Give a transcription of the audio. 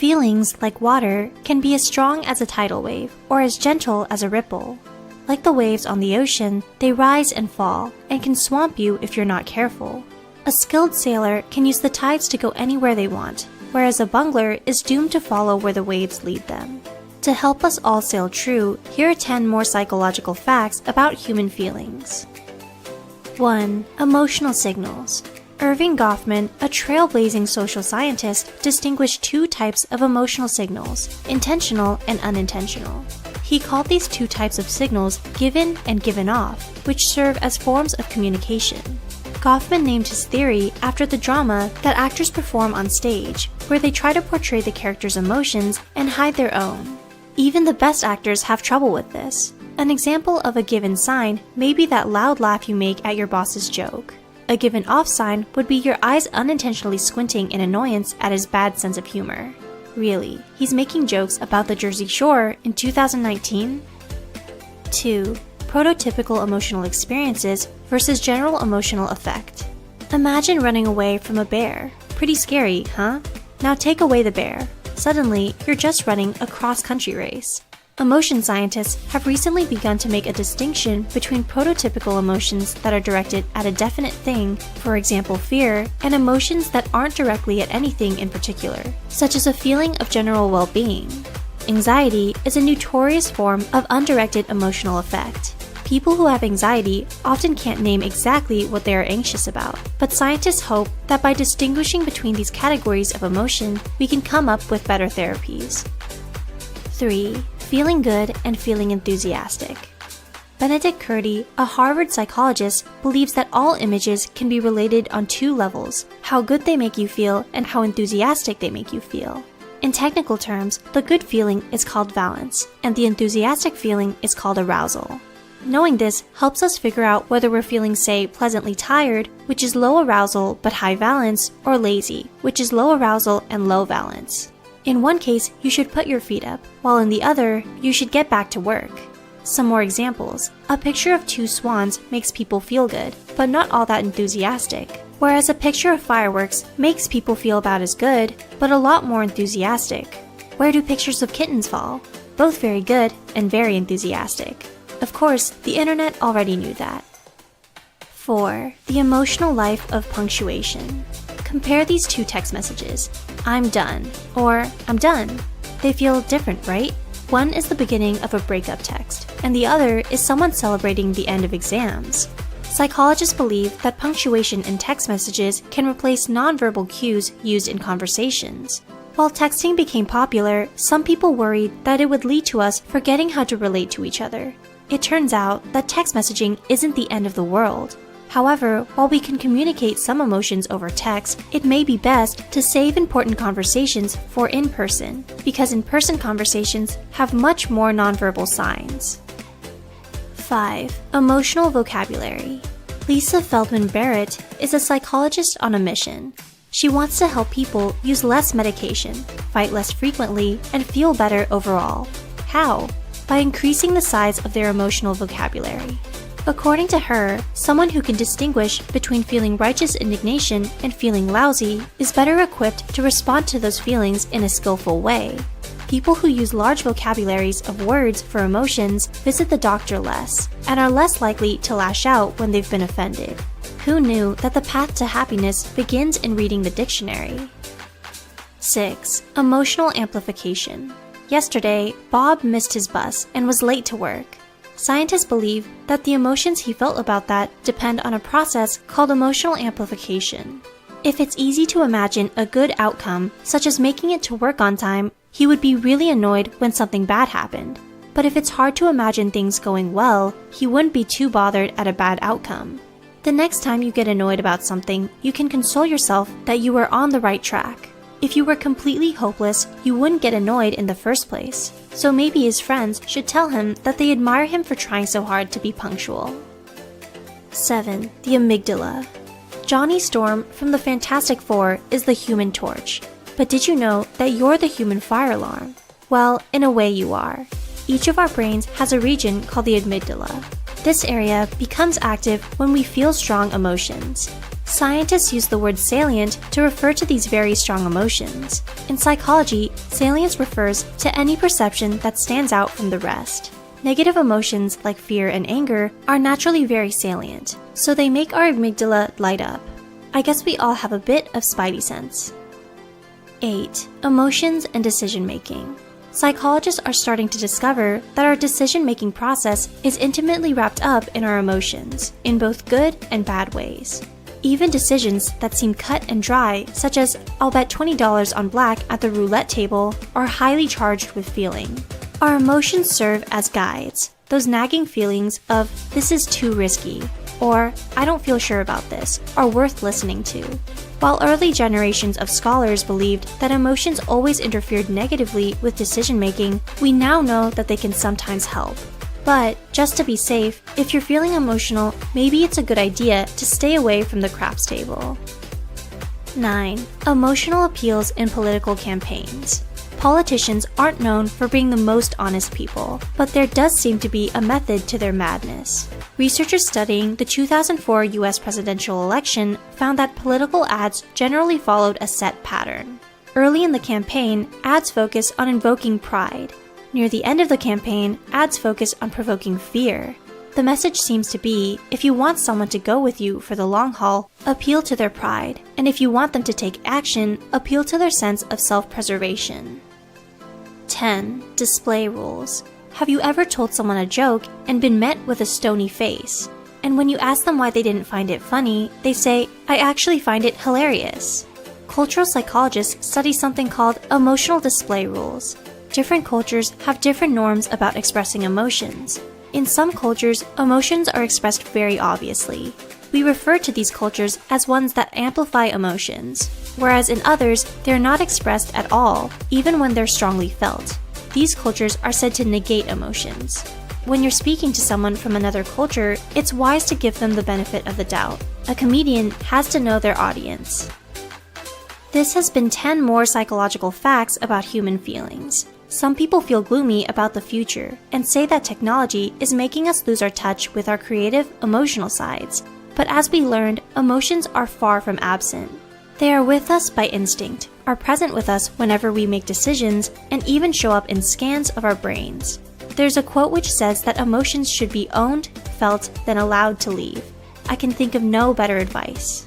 Feelings, like water, can be as strong as a tidal wave or as gentle as a ripple. Like the waves on the ocean, they rise and fall and can swamp you if you're not careful. A skilled sailor can use the tides to go anywhere they want, whereas a bungler is doomed to follow where the waves lead them. To help us all sail true, here are 10 more psychological facts about human feelings. 1. Emotional signals. Erving Goffman, a trailblazing social scientist, distinguished 2 types of emotional signals, intentional and unintentional. He called these 2 types of signals given and given off, which serve as forms of communication. Goffman named his theory after the drama that actors perform on stage, where they try to portray the character's emotions and hide their own. Even the best actors have trouble with this. An example of a given sign may be that loud laugh you make at your boss's joke. A given off sign would be your eyes unintentionally squinting in annoyance at his bad sense of humor. Really, he's making jokes about the Jersey Shore in 2019? 2. Prototypical emotional experiences versus general emotional effect. Imagine running away from a bear. Pretty scary, huh? Now take away the bear. Suddenly, you're just running a cross-country race. Emotion scientists have recently begun to make a distinction between prototypical emotions that are directed at a definite thing, for example fear, and emotions that aren't directly at anything in particular, such as a feeling of general well-being. Anxiety is a notorious form of undirected emotional effect. People who have anxiety often can't name exactly what they are anxious about, but scientists hope that by distinguishing between these categories of emotion, we can come up with better therapies. 3. Feeling good and feeling enthusiastic. Benedict Curti, a Harvard psychologist, believes that all images can be related on 2 levels: how good they make you feel and how enthusiastic they make you feel. In technical terms, the good feeling is called valence, and the enthusiastic feeling is called arousal. Knowing this helps us figure out whether we're feeling, say, pleasantly tired, which is low arousal but high valence, or lazy, which is low arousal and low valence. In one case, you should put your feet up, while in the other, you should get back to work. Some more examples. A picture of 2 swans makes people feel good, but not all that enthusiastic, whereas a picture of fireworks makes people feel about as good, but a lot more enthusiastic. Where do pictures of kittens fall? Both very good and very enthusiastic. Of course, the internet already knew that. 4. The emotional life of punctuation. Compare these 2 text messages. I'm done, or I'm done. They feel different, right? One is the beginning of a breakup text, and the other is someone celebrating the end of exams. Psychologists believe that punctuation in text messages can replace nonverbal cues used in conversations. While texting became popular, some people worried that it would lead to us forgetting how to relate to each other. It turns out that text messaging isn't the end of the world. However, while we can communicate some emotions over text, it may be best to save important conversations for in-person, because in-person conversations have much more nonverbal signs. 5. Emotional vocabulary. Lisa Feldman Barrett is a psychologist on a mission. She wants to help people use less medication, fight less frequently, and feel better overall. How? By increasing the size of their emotional vocabulary. According to her, someone who can distinguish between feeling righteous indignation and feeling lousy is better equipped to respond to those feelings in a skillful way. People who use large vocabularies of words for emotions visit the doctor less and are less likely to lash out when they've been offended. Who knew that the path to happiness begins in reading the dictionary? 6. Emotional amplification. Yesterday, Bob missed his bus and was late to work. Scientists believe that the emotions he felt about that depend on a process called emotional amplification. If it's easy to imagine a good outcome, such as making it to work on time, he would be really annoyed when something bad happened. But if it's hard to imagine things going well, he wouldn't be too bothered at a bad outcome. The next time you get annoyed about something, you can console yourself that you were on the right track. If you were completely hopeless, you wouldn't get annoyed in the first place. So maybe his friends should tell him that they admire him for trying so hard to be punctual. 7. The amygdala. Johnny Storm from the Fantastic Four is the Human Torch. But did you know that you're the human fire alarm? Well, in a way you are. Each of our brains has a region called the amygdala. This area becomes active when we feel strong emotions. Scientists use the word salient to refer to these very strong emotions. In psychology, salience refers to any perception that stands out from the rest. Negative emotions like fear and anger are naturally very salient, so they make our amygdala light up. I guess we all have a bit of spidey sense. 8. Emotions and decision making. Psychologists are starting to discover that our decision-making process is intimately wrapped up in our emotions, in both good and bad ways. Even decisions that seem cut and dry, such as I'll bet $20 on black at the roulette table, are highly charged with feeling. Our emotions serve as guides, those nagging feelings of this is too risky, or I don't feel sure about this, are worth listening to. While early generations of scholars believed that emotions always interfered negatively with decision-making, we now know that they can sometimes help. But, just to be safe, if you're feeling emotional, maybe it's a good idea to stay away from the craps table. 9. Emotional appeals in political campaigns. Politicians aren't known for being the most honest people, but there does seem to be a method to their madness. Researchers studying the 2004 US presidential election found that political ads generally followed a set pattern. Early in the campaign, ads focused on invoking pride. Near the end of the campaign, ads focused on provoking fear. The message seems to be, if you want someone to go with you for the long haul, appeal to their pride, and if you want them to take action, appeal to their sense of self-preservation. 10. Display rules. Have you ever told someone a joke and been met with a stony face? And when you ask them why they didn't find it funny, they say, I actually find it hilarious. Cultural psychologists study something called emotional display rules. Different cultures have different norms about expressing emotions. In some cultures, emotions are expressed very obviously. We refer to these cultures as ones that amplify emotions, whereas in others, they're not expressed at all, even when they're strongly felt. These cultures are said to negate emotions. When you're speaking to someone from another culture, it's wise to give them the benefit of the doubt. A comedian has to know their audience. This has been 10 more psychological facts about human feelings. Some people feel gloomy about the future and say that technology is making us lose our touch with our creative, emotional sides. But as we learned, emotions are far from absent. They are with us by instinct, are present with us whenever we make decisions, and even show up in scans of our brains. There's a quote which says that emotions should be owned, felt, then allowed to leave. I can think of no better advice.